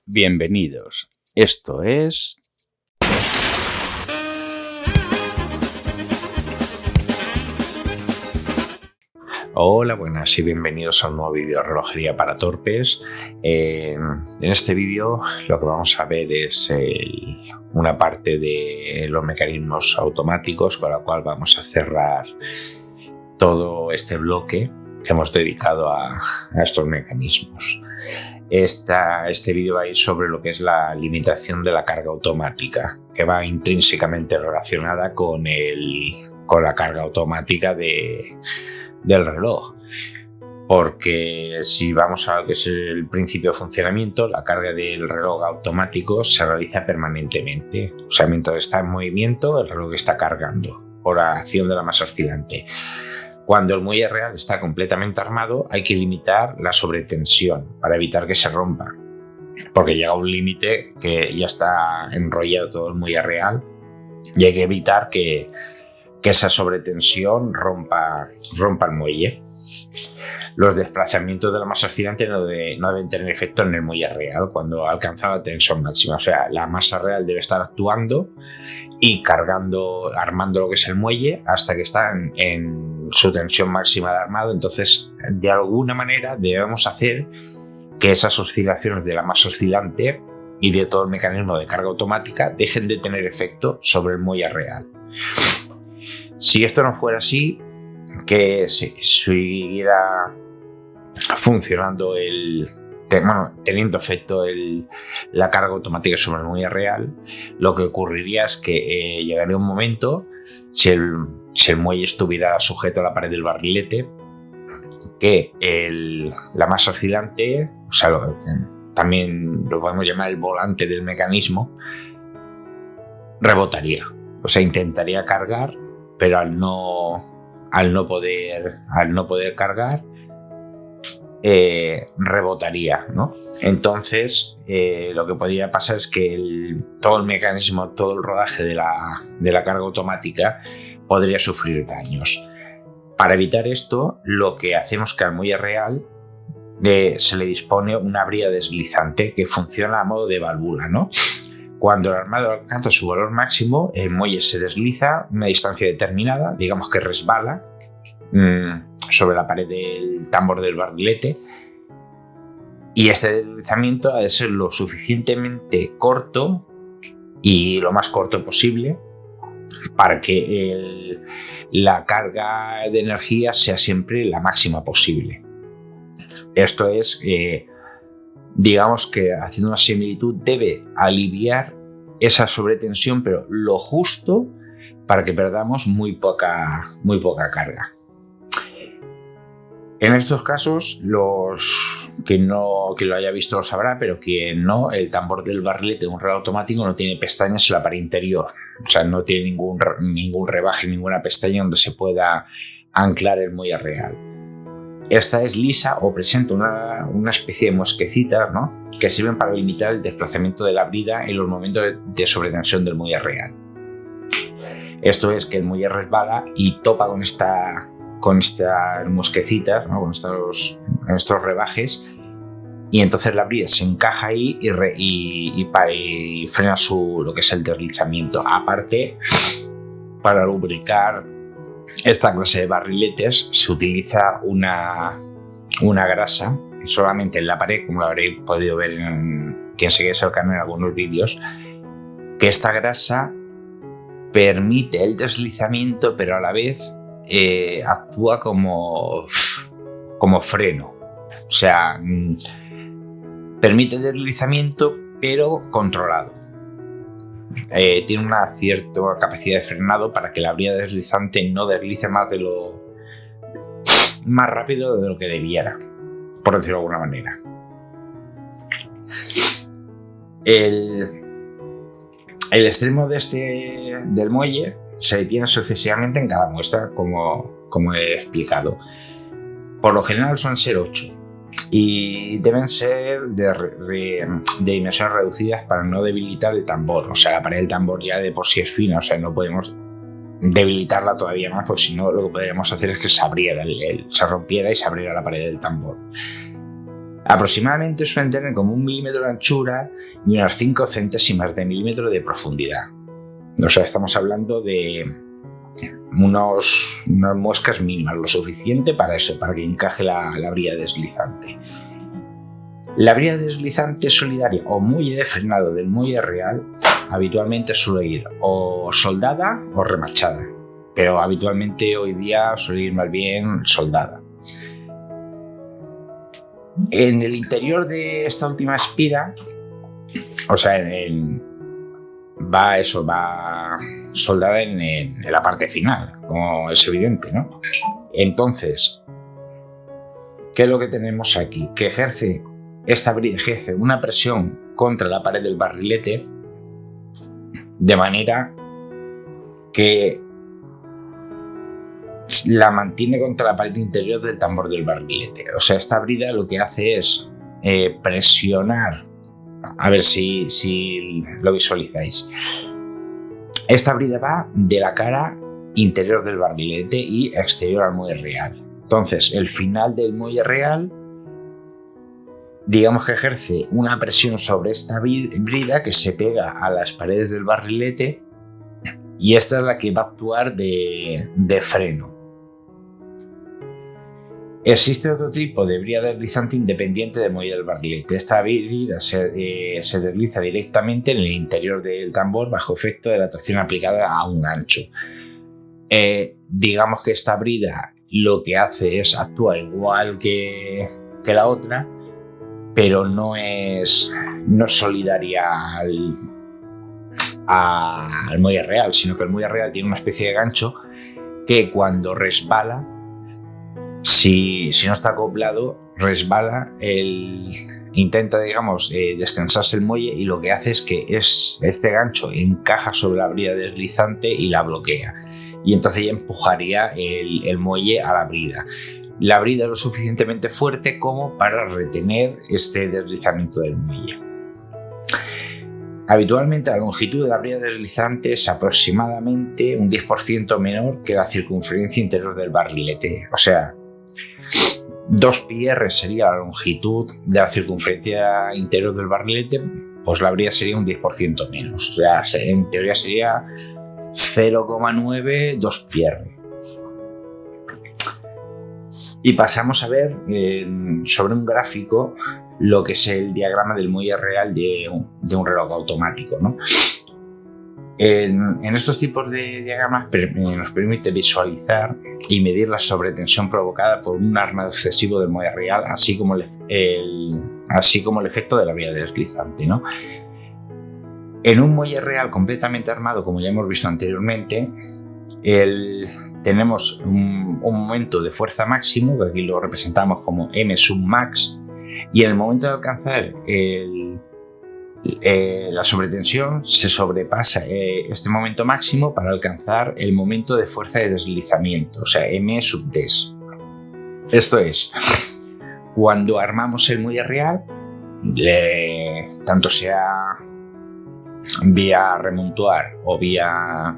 Bienvenidos. Esto es... Hola, buenas y bienvenidos a un nuevo vídeo de relojería para torpes. En este vídeo lo que vamos a ver es una parte de los mecanismos automáticos con la cual vamos a cerrar todo este bloque que hemos dedicado a estos mecanismos. Este vídeo va a ir sobre lo que es la limitación de la carga automática, que va intrínsecamente relacionada con la carga automática del reloj. Porque si vamos a lo que es el principio de funcionamiento, la carga del reloj automático se realiza permanentemente. O sea, mientras está en movimiento, el reloj está cargando por la acción de la masa oscilante. Cuando el muelle real está completamente armado, hay que limitar la sobretensión para evitar que se rompa. Porque llega un límite que ya está enrollado todo el muelle real y hay que evitar que esa sobretensión rompa el muelle. Los desplazamientos de la masa oscilante no deben tener efecto en el muelle real cuando alcanza la tensión máxima. O sea, la masa real debe estar actuando y cargando, armando lo que es el muelle hasta que está en su tensión máxima de armado. Entonces, de alguna manera debemos hacer que esas oscilaciones de la masa oscilante y de todo el mecanismo de carga automática dejen de tener efecto sobre el muelle real. Si esto no fuera así, que siguiera funcionando teniendo efecto la carga automática sobre el muelle real, lo que ocurriría es que llegaría un momento, si el muelle estuviera sujeto a la pared del barrilete, que la masa oscilante, o sea, también lo podemos llamar el volante del mecanismo, rebotaría. O sea, intentaría cargar, pero al no poder cargar, rebotaría, ¿no? Entonces, lo que podría pasar es que todo el mecanismo, todo el rodaje de la carga automática podría sufrir daños. Para evitar esto, lo que hacemos es que al muelle real se le dispone una brida deslizante que funciona a modo de válvula, ¿no? Cuando el armado alcanza su valor máximo, el muelle se desliza a una distancia determinada, digamos que resbala sobre la pared del tambor del barrilete, y este deslizamiento ha de ser lo suficientemente corto y lo más corto posible para que la carga de energía sea siempre la máxima posible. Esto es, digamos que haciendo una similitud, debe aliviar esa sobretensión, pero lo justo para que perdamos muy poca carga. En estos casos, quien lo haya visto lo sabrá, pero quien no, el tambor del barrilete de un reloj automático no tiene pestañas en la pared interior. O sea, no tiene ningún rebaje, ninguna pestaña donde se pueda anclar el muelle real. Esta es lisa o presenta una especie de mosquecitas, ¿no?, que sirven para limitar el desplazamiento de la brida en los momentos de sobretensión del muelle real. Esto es que el muelle resbala y topa con estas mosquecitas, ¿no?, con estos rebajes, y entonces la brida se encaja ahí y frena lo que es el deslizamiento. Aparte, para lubricar esta clase de barriletes se utiliza una grasa solamente en la pared, como lo habréis podido ver quien sigue el canal en algunos vídeos, que esta grasa permite el deslizamiento, pero a la vez actúa como freno. O sea, permite el deslizamiento, pero controlado. Tiene una cierta capacidad de frenado para que la brida deslizante no deslice más rápido de lo que debiera, por decirlo de alguna manera. El extremo del muelle se detiene sucesivamente en cada muestra, como he explicado. Por lo general suelen ser 8 y deben ser de dimensiones reducidas para no debilitar el tambor. O sea, la pared del tambor ya de por sí es fina, o sea, no podemos debilitarla todavía más, porque si no, lo que podríamos hacer es que se rompiera y se abriera la pared del tambor. Aproximadamente suelen tener como 1 milímetro de anchura y unas 5 centésimas de milímetro de profundidad. O sea, estamos hablando de unas muescas mínimas, lo suficiente para eso, para que encaje la brida deslizante. La brida deslizante solidaria o muelle de frenado del muelle real habitualmente suele ir o soldada o remachada, pero habitualmente hoy día suele ir más bien soldada. En el interior de esta última espira, o sea, va soldada en la parte final, como es evidente, ¿no? Entonces, ¿qué es lo que tenemos aquí? Que esta brida ejerce una presión contra la pared del barrilete de manera que la mantiene contra la pared interior del tambor del barrilete. O sea, esta brida lo que hace es presionar. A ver si lo visualizáis. Esta brida va de la cara interior del barrilete y exterior al muelle real. Entonces, el final del muelle real, digamos que ejerce una presión sobre esta brida que se pega a las paredes del barrilete, y esta es la que va a actuar de freno. Existe otro tipo de brida deslizante independiente del muelle del barrilete. Esta brida se desliza directamente en el interior del tambor bajo efecto de la tracción aplicada a un gancho. Digamos que esta brida lo que hace es actúa igual que la otra, pero no es solidaria al muelle real, sino que el muelle real tiene una especie de gancho que cuando resbala, si no está acoplado, resbala, intenta, digamos, descensarse el muelle, y lo que hace es que este gancho encaja sobre la brida deslizante y la bloquea. Y entonces ya empujaría el muelle a la brida. La brida es lo suficientemente fuerte como para retener este deslizamiento del muelle. Habitualmente la longitud de la brida deslizante es aproximadamente un 10% menor que la circunferencia interior del barrilete. O sea, 2 πr sería la longitud de la circunferencia interior del barrilete, pues la brida sería un 10% menos. O sea, en teoría sería 0,9 2 πr. Y pasamos a ver sobre un gráfico lo que es el diagrama del muelle real de un reloj automático, ¿no? En estos tipos de diagramas nos permite visualizar y medir la sobretensión provocada por un armado excesivo del muelle real, así como el efecto de la brida deslizante, ¿no? En un muelle real completamente armado, como ya hemos visto anteriormente, tenemos un momento de fuerza máximo, que aquí lo representamos como M sub max, y en el momento de alcanzar la sobretensión se sobrepasa este momento máximo para alcanzar el momento de fuerza de deslizamiento, o sea, M sub des. Esto es, cuando armamos el muelle real, tanto sea vía remontuar o vía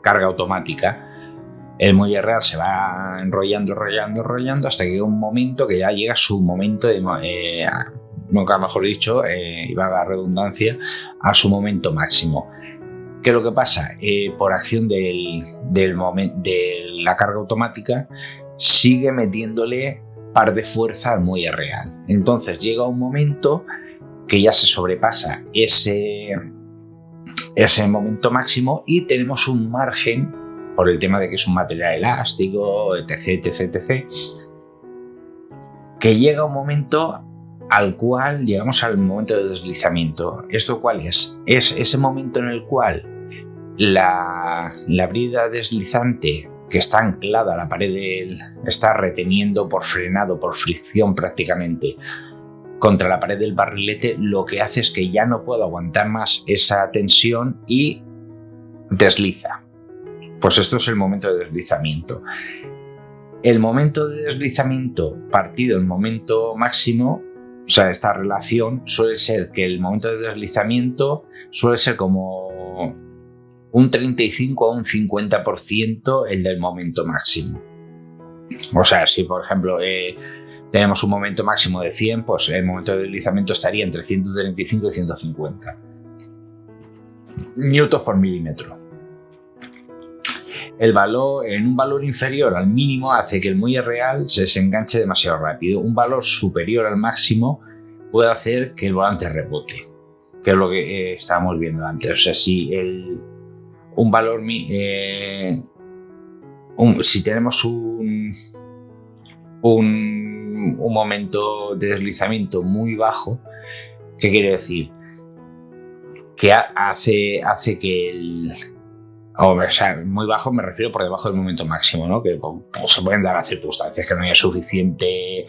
carga automática, el muelle real se va enrollando hasta que llega un momento que ya llega su momento de, nunca mejor dicho, y valga la redundancia, a su momento máximo. ¿Qué es lo que pasa? Por acción de la carga automática, sigue metiéndole par de fuerza al muelle real. Entonces llega un momento que ya se sobrepasa ese momento máximo y tenemos un margen, por el tema de que es un material elástico, etc., que llega un momento al cual llegamos al momento de deslizamiento. ¿Esto cuál es? Es ese momento en el cual la brida deslizante que está anclada a la pared está reteniendo por frenado, por fricción prácticamente, contra la pared del barrilete, lo que hace es que ya no puedo aguantar más esa tensión y desliza. Pues esto es el momento de deslizamiento. El momento de deslizamiento partido el momento máximo, o sea, esta relación suele ser que el momento de deslizamiento suele ser como un 35 a un 50% el del momento máximo. O sea, si por ejemplo tenemos un momento máximo de 100, pues el momento de deslizamiento estaría entre 135 y 150 newtons por milímetro. En un valor inferior al mínimo hace que el muelle real se desenganche demasiado rápido. Un valor superior al máximo puede hacer que el volante rebote, que es lo que estábamos viendo antes. O sea, si si tenemos un momento de deslizamiento muy bajo, ¿qué quiere decir? Que hace que o sea, muy bajo me refiero por debajo del momento máximo, ¿no? Que pues, se pueden dar a circunstancias que no haya suficiente,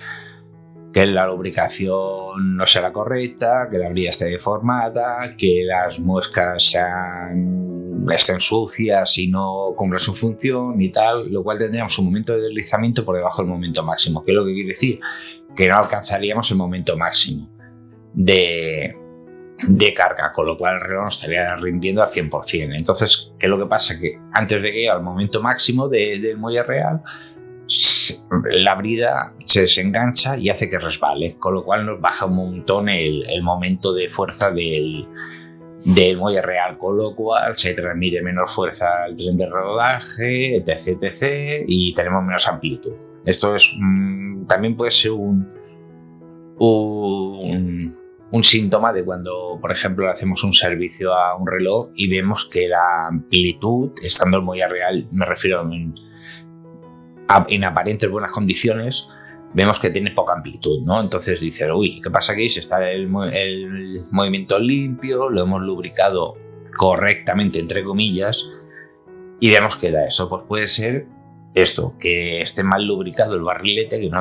que la lubricación no sea la correcta, que la brida esté deformada, que las muescas estén sucias y no cumplan su función y tal, lo cual tendríamos un momento de deslizamiento por debajo del momento máximo. ¿Qué es lo que quiere decir? Que no alcanzaríamos el momento máximo de carga, con lo cual el reloj nos estaría rindiendo al 100%. Entonces, ¿qué es lo que pasa? Que antes de que llegue al momento máximo del muelle real, la brida se desengancha y hace que resbale, con lo cual nos baja un montón el momento de fuerza del muelle real, con lo cual se transmite menos fuerza al tren de rodaje, etc, etc, y tenemos menos amplitud. Esto es también puede ser un síntoma de cuando, por ejemplo, le hacemos un servicio a un reloj y vemos que la amplitud, estando el muelle real, me refiero en aparentes buenas condiciones, vemos que tiene poca amplitud, ¿no? Entonces dices, uy, ¿qué pasa aquí? Si está el movimiento limpio, lo hemos lubricado correctamente, entre comillas, y vemos que da eso. Pues puede ser esto, que esté mal lubricado el barrilete, que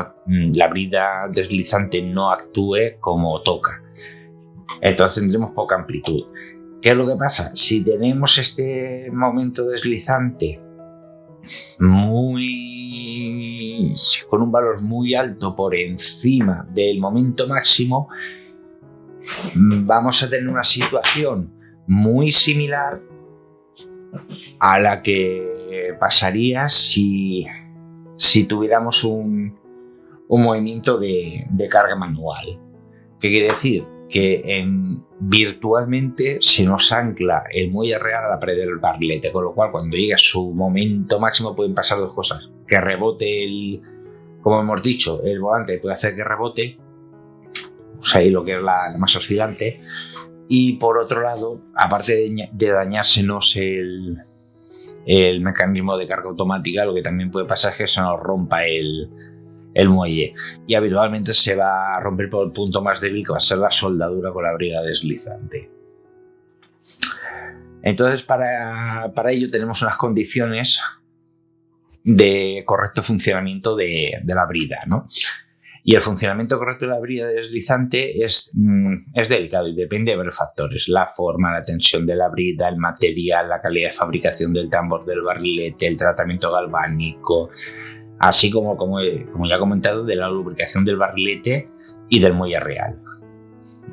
la brida deslizante no actúe como toca. Entonces tendremos poca amplitud. ¿Qué es lo que pasa? Si tenemos este momento deslizante con un valor muy alto por encima del momento máximo, vamos a tener una situación muy similar a la que pasaría si tuviéramos un movimiento de carga manual. ¿Qué quiere decir? Que virtualmente se nos ancla el muelle real a la pared del barrilete, con lo cual cuando llegue a su momento máximo pueden pasar dos cosas: que rebote como hemos dicho, el volante puede hacer que rebote, o sea, y lo que es la masa oscilante, y por otro lado, aparte de dañársenos el mecanismo de carga automática, lo que también puede pasar es que se nos rompa el muelle, y habitualmente se va a romper por el punto más débil, que va a ser la soldadura con la brida deslizante. Entonces, para ello tenemos unas condiciones de correcto funcionamiento de la brida, ¿no? Y el funcionamiento correcto de la brida deslizante es delicado y depende de varios factores: la forma, la tensión de la brida, el material, la calidad de fabricación del tambor del barrilete, el tratamiento galvánico, así como ya he comentado, de la lubricación del barrilete y del muelle real.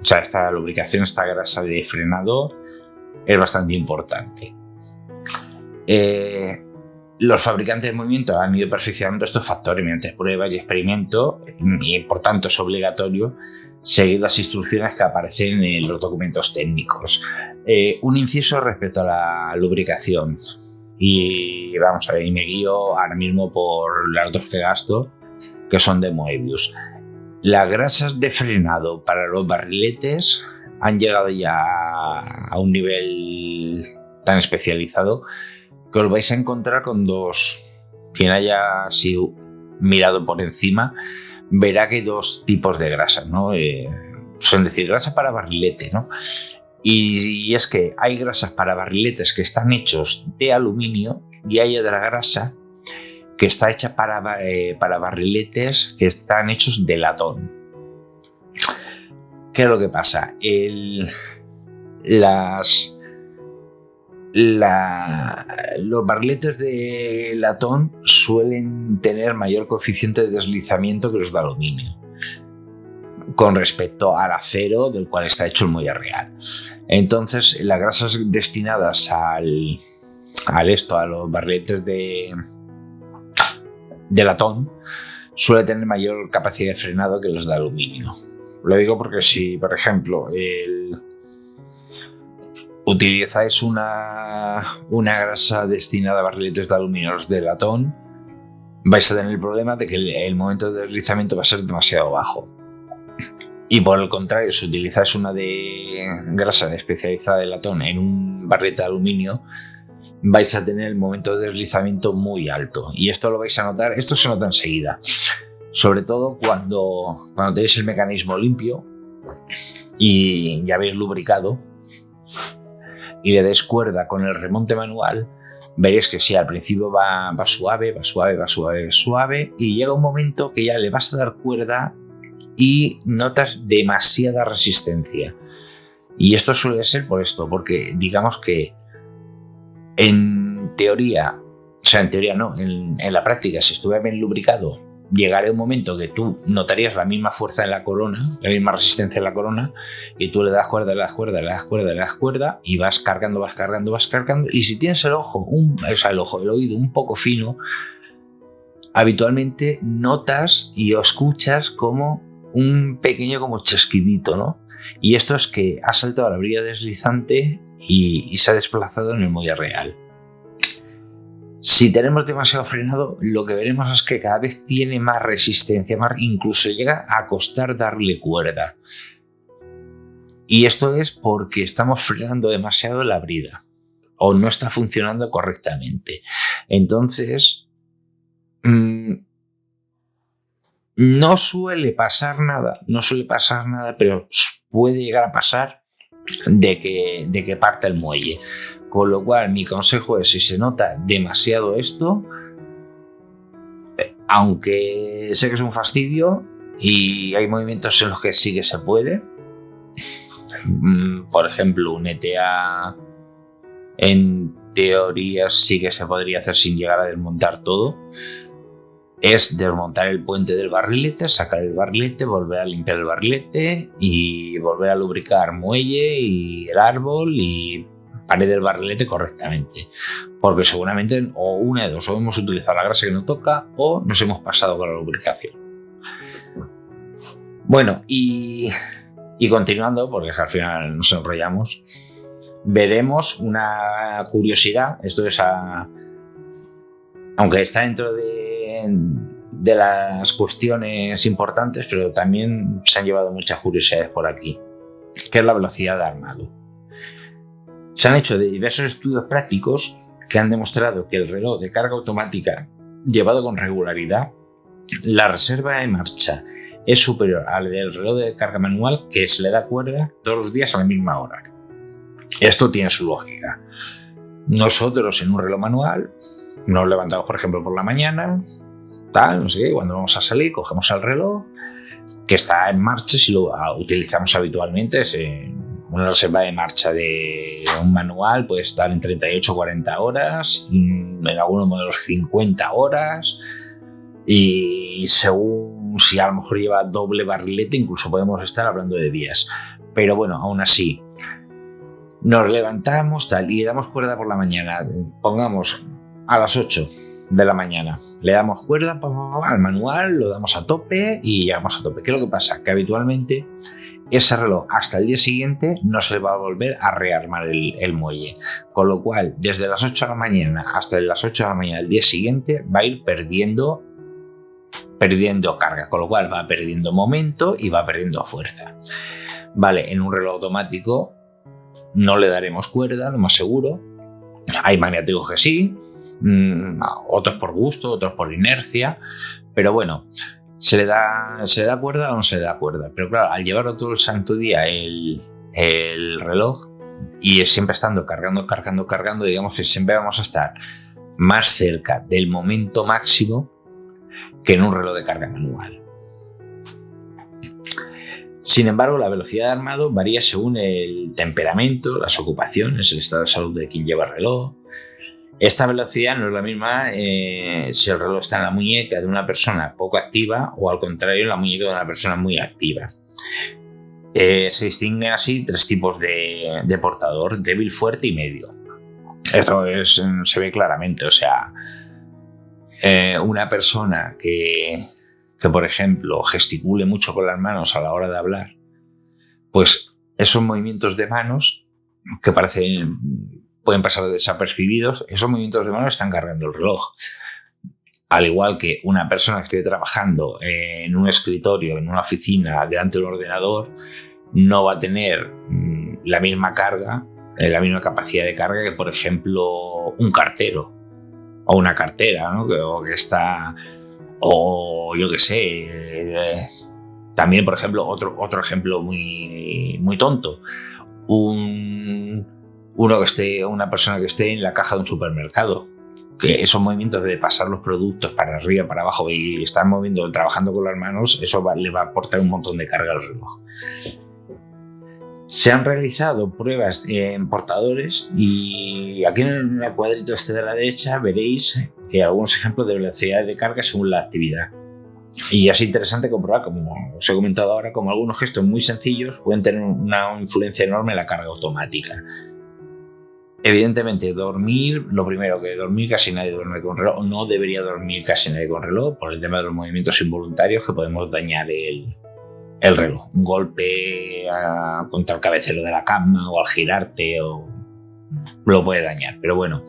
O sea, esta lubricación, esta grasa de frenado es bastante importante. Los fabricantes de movimiento han ido perfeccionando estos factores mediante pruebas y experimentos, y por tanto es obligatorio seguir las instrucciones que aparecen en los documentos técnicos. Un inciso respecto a la lubricación. Y vamos a ver, y me guío ahora mismo por las dos que gasto, que son de Moebius. Las grasas de frenado para los barriletes han llegado ya a un nivel tan especializado que os vais a encontrar con dos. Quien haya sido mirado por encima verá que hay dos tipos de grasas, ¿no? Son decir, grasa para barrilete, ¿no? Y es que hay grasas para barriletes que están hechos de aluminio, y hay otra grasa que está hecha para barriletes que están hechos de latón. ¿Qué es lo que pasa? Los barriletes de latón suelen tener mayor coeficiente de deslizamiento que los de aluminio con respecto al acero del cual está hecho el muelle real. Entonces, las grasas destinadas a los barriletes de latón suele tener mayor capacidad de frenado que los de aluminio. Lo digo porque si, por ejemplo, utilizáis una grasa destinada a barriletes de aluminio, los de latón, vais a tener el problema de que el momento de deslizamiento va a ser demasiado bajo. Y por el contrario, si utilizáis una de grasa especializada de latón en un barrilete de aluminio, vais a tener el momento de deslizamiento muy alto. Y esto lo vais a notar, esto se nota enseguida. Sobre todo cuando tenéis el mecanismo limpio y ya habéis lubricado y le des cuerda con el remonte manual, veréis que sí, al principio va suave y llega un momento que ya le vas a dar cuerda y notas demasiada resistencia. Y esto suele ser por esto, porque digamos que en teoría no, en la práctica, si estuviera bien lubricado, llegará un momento que tú notarías la misma fuerza en la corona, la misma resistencia en la corona, y tú le das cuerda y vas cargando, y si tienes el oído un poco fino, habitualmente notas y escuchas como un pequeño como chasquidito, ¿no? Y esto es que ha saltado la brida deslizante y se ha desplazado en el muelle real. Si tenemos demasiado frenado, lo que veremos es que cada vez tiene más resistencia, incluso llega a costar darle cuerda. Y esto es porque estamos frenando demasiado la brida o no está funcionando correctamente. Entonces, no suele pasar nada, pero puede llegar a pasar de que parte el muelle. Con lo cual, mi consejo es, si se nota demasiado esto, aunque sé que es un fastidio y hay movimientos en los que sí que se puede, por ejemplo, un ETA en teoría sí que se podría hacer sin llegar a desmontar todo, es desmontar el puente del barrilete, sacar el barrilete, volver a limpiar el barrilete y volver a lubricar muelle y el árbol y pared del barrilete correctamente, porque seguramente o una de dos, o hemos utilizado la grasa que no toca o nos hemos pasado con la lubricación. Bueno, y continuando, porque al final nos enrollamos, veremos una curiosidad. Esto es aunque está dentro de las cuestiones importantes, pero también se han llevado muchas curiosidades por aquí, que es la velocidad de armado. Se han hecho diversos estudios prácticos que han demostrado que el reloj de carga automática llevado con regularidad, la reserva de marcha es superior al del reloj de carga manual, que se le da cuerda todos los días a la misma hora. Esto tiene su lógica. Nosotros en un reloj manual nos levantamos, por ejemplo, por la mañana, no sé qué, cuando vamos a salir cogemos el reloj que está en marcha, si lo utilizamos habitualmente, es una reserva de marcha de un manual puede estar en 38 o 40 horas, en algunos modelos 50 horas, y según si a lo mejor lleva doble barrilete, incluso podemos estar hablando de días. Pero bueno, aún así, nos levantamos y le damos cuerda por la mañana, pongamos a las 8 de la mañana, le damos cuerda al manual, lo damos a tope y llegamos a tope. ¿Qué es lo que pasa? Que habitualmente ese reloj hasta el día siguiente no se va a volver a rearmar el muelle, con lo cual desde las 8 de la mañana hasta las 8 de la mañana del día siguiente va a ir perdiendo carga, con lo cual va perdiendo momento y va perdiendo fuerza. Vale, en un reloj automático no le daremos cuerda, lo más seguro. Hay maniáticos que sí, otros por gusto, otros por inercia, pero bueno, ¿se le da cuerda o no se le da cuerda? Pero claro, al llevarlo todo el santo día el reloj y siempre estando cargando, digamos que siempre vamos a estar más cerca del momento máximo que en un reloj de carga manual. Sin embargo, la velocidad de armado varía según el temperamento, las ocupaciones, el estado de salud de quien lleva el reloj. Esta velocidad no es la misma si el reloj está en la muñeca de una persona poco activa o al contrario en la muñeca de una persona muy activa. Se distinguen así tres tipos de portador: débil, fuerte y medio. Esto se ve claramente, o sea, una persona que que, por ejemplo, gesticule mucho con las manos a la hora de hablar, pues esos movimientos de manos que pueden pasar desapercibidos, esos movimientos de manos están cargando el reloj. Al igual que una persona que esté trabajando en un escritorio, en una oficina, delante de un ordenador, no va a tener la misma carga, la misma capacidad de carga que, por ejemplo, un cartero o una cartera, ¿no? que está, o yo qué sé. También, por ejemplo, otro ejemplo muy, muy tonto. Una persona que esté en la caja de un supermercado, que esos movimientos de pasar los productos para arriba, para abajo y estar trabajando con las manos, eso le va a aportar un montón de carga al reloj. Se han realizado pruebas en portadores y aquí en el cuadrito de la derecha veréis que algunos ejemplos de velocidad de carga según la actividad. Y es interesante comprobar, como os he comentado ahora, como algunos gestos muy sencillos pueden tener una influencia enorme en la carga automática. Evidentemente, lo primero que dormir, casi nadie duerme con reloj, no debería dormir casi nadie con reloj por el tema de los movimientos involuntarios que podemos dañar el reloj. Un golpe contra el cabecero de la cama o al girarte lo puede dañar. Pero bueno,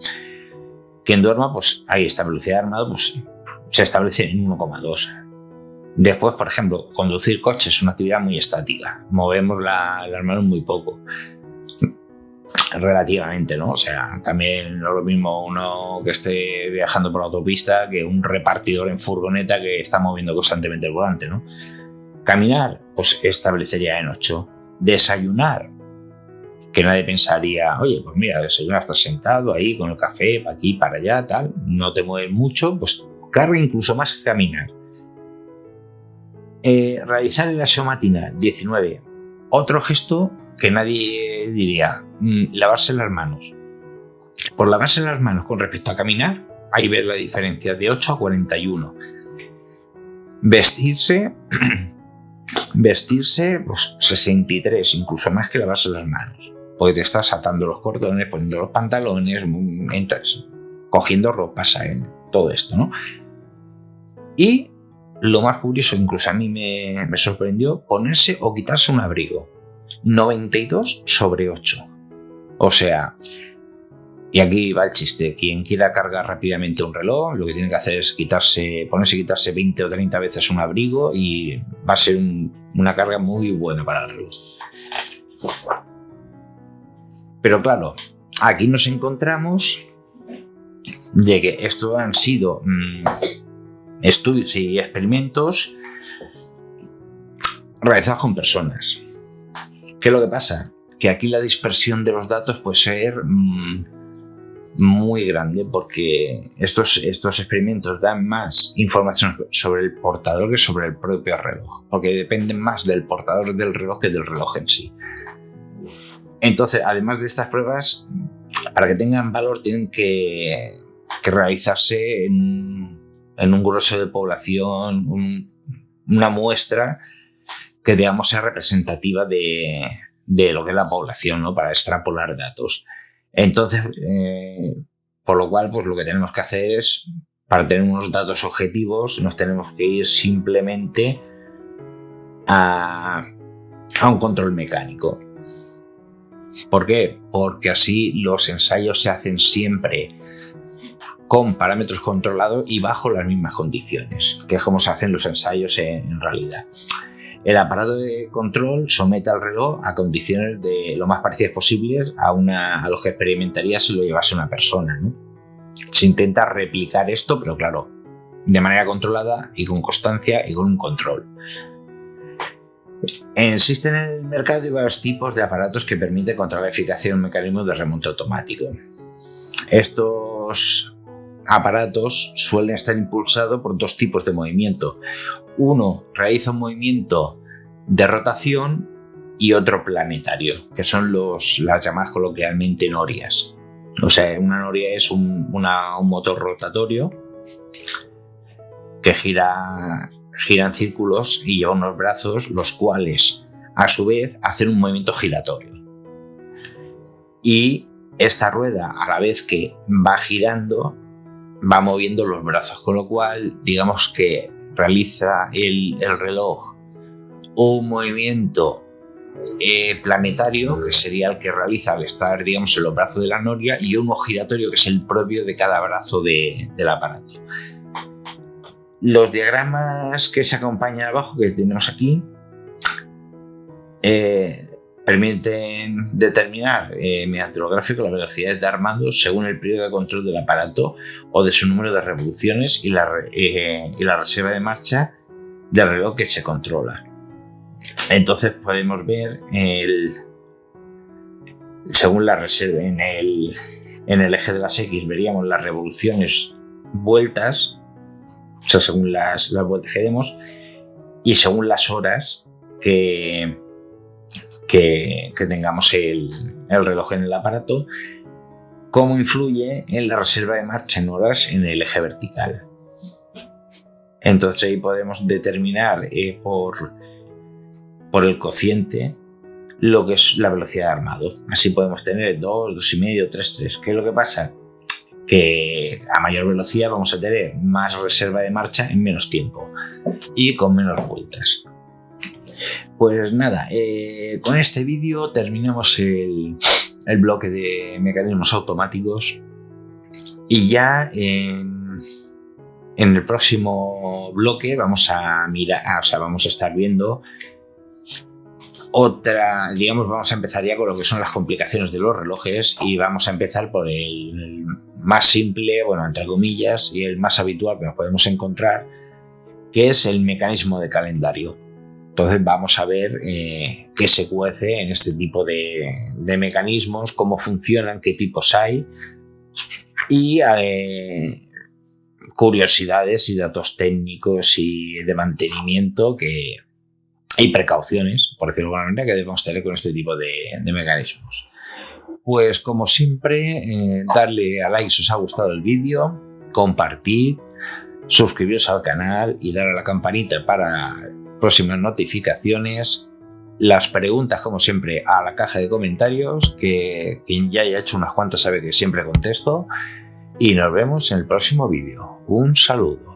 quien duerma, pues ahí esta velocidad de armado pues, se establece en 1,2. Después, por ejemplo, conducir coches es una actividad muy estática. Movemos las manos muy poco. Relativamente, ¿no? O sea, también no es lo mismo uno que esté viajando por la autopista que un repartidor en furgoneta que está moviendo constantemente el volante, ¿no? Caminar, pues establecería en 8. Desayunar, que nadie pensaría, oye, pues mira, desayunar, estás sentado ahí con el café, para aquí, para allá, tal, no te mueves mucho, pues carga incluso más que caminar. Realizar el aseo matinal, 19. Otro gesto que nadie diría, lavarse las manos. Por lavarse las manos con respecto a caminar, ahí ves la diferencia de 8 a 41. Vestirse, pues 63, incluso más que lavarse las manos. Porque te estás atando los cordones, poniendo los pantalones, cogiendo ropas, todo esto, ¿no? Y lo más curioso, incluso a mí me sorprendió, ponerse o quitarse un abrigo. 92/8. O sea, y aquí va el chiste, quien quiera cargar rápidamente un reloj, lo que tiene que hacer es ponerse y quitarse 20 o 30 veces un abrigo y va a ser una carga muy buena para el reloj. Pero claro, aquí nos encontramos de que esto han sido estudios y experimentos realizados con personas. ¿Qué es lo que pasa? Que aquí la dispersión de los datos puede ser muy grande porque estos experimentos dan más información sobre el portador que sobre el propio reloj, porque dependen más del portador del reloj que del reloj en sí. Entonces, además de estas pruebas, para que tengan valor tienen que realizarse en un grueso de población, una muestra que digamos sea representativa de lo que es la población, ¿no? Para extrapolar datos. Entonces, por lo cual, pues lo que tenemos que hacer es, para tener unos datos objetivos, nos tenemos que ir simplemente a un control mecánico. ¿Por qué? Porque así los ensayos se hacen siempre con parámetros controlados y bajo las mismas condiciones, que es como se hacen los ensayos en realidad. El aparato de control somete al reloj a condiciones de lo más parecidas posibles a los que experimentaría si lo llevase una persona, ¿no? Se intenta replicar esto, pero claro, de manera controlada y con constancia y con un control. Existen en el mercado varios tipos de aparatos que permiten controlar la eficacia de un mecanismo de remonte automático. Estos aparatos suelen estar impulsados por dos tipos de movimiento. Uno realiza un movimiento de rotación y otro planetario, que son las llamadas coloquialmente norias. O sea, una noria es un motor rotatorio que gira en círculos y lleva unos brazos, los cuales a su vez hacen un movimiento giratorio. Y esta rueda, a la vez que va girando, va moviendo los brazos, con lo cual digamos que realiza el reloj un movimiento planetario, que sería el que realiza al estar, digamos, en los brazos de la noria, y uno giratorio, que es el propio de cada brazo del aparato. Los diagramas que se acompañan abajo, que tenemos aquí, permiten determinar mediante los gráficos las velocidades de armado según el periodo de control del aparato o de su número de revoluciones y la reserva de marcha del reloj que se controla. Entonces podemos ver según la reserva en el eje de las X veríamos las revoluciones vueltas, o sea, según las vueltas que demos, y según las horas que tengamos el reloj en el aparato, cómo influye en la reserva de marcha en horas en el eje vertical. Entonces ahí podemos determinar por el cociente lo que es la velocidad de armado. Así podemos tener 2, 2,5, 3, 3. ¿Qué es lo que pasa? Que a mayor velocidad vamos a tener más reserva de marcha en menos tiempo y con menos vueltas. Pues nada, con este vídeo terminamos el bloque de mecanismos automáticos, y ya en el próximo bloque vamos a estar viendo otra, digamos, vamos a empezar ya con lo que son las complicaciones de los relojes, y vamos a empezar por el más simple, bueno, entre comillas, y el más habitual que nos podemos encontrar, que es el mecanismo de calendario. Entonces vamos a ver qué se cuece en este tipo de mecanismos, cómo funcionan, qué tipos hay, y curiosidades y datos técnicos y de mantenimiento y precauciones, por decirlo de alguna manera, que debemos tener con este tipo de mecanismos. Pues como siempre, darle a like si os ha gustado el vídeo, compartir, suscribiros al canal y dar a la campanita para próximas notificaciones. Las preguntas, como siempre, a la caja de comentarios, que quien ya haya hecho unas cuantas sabe que siempre contesto, y nos vemos en el próximo vídeo. Un saludo.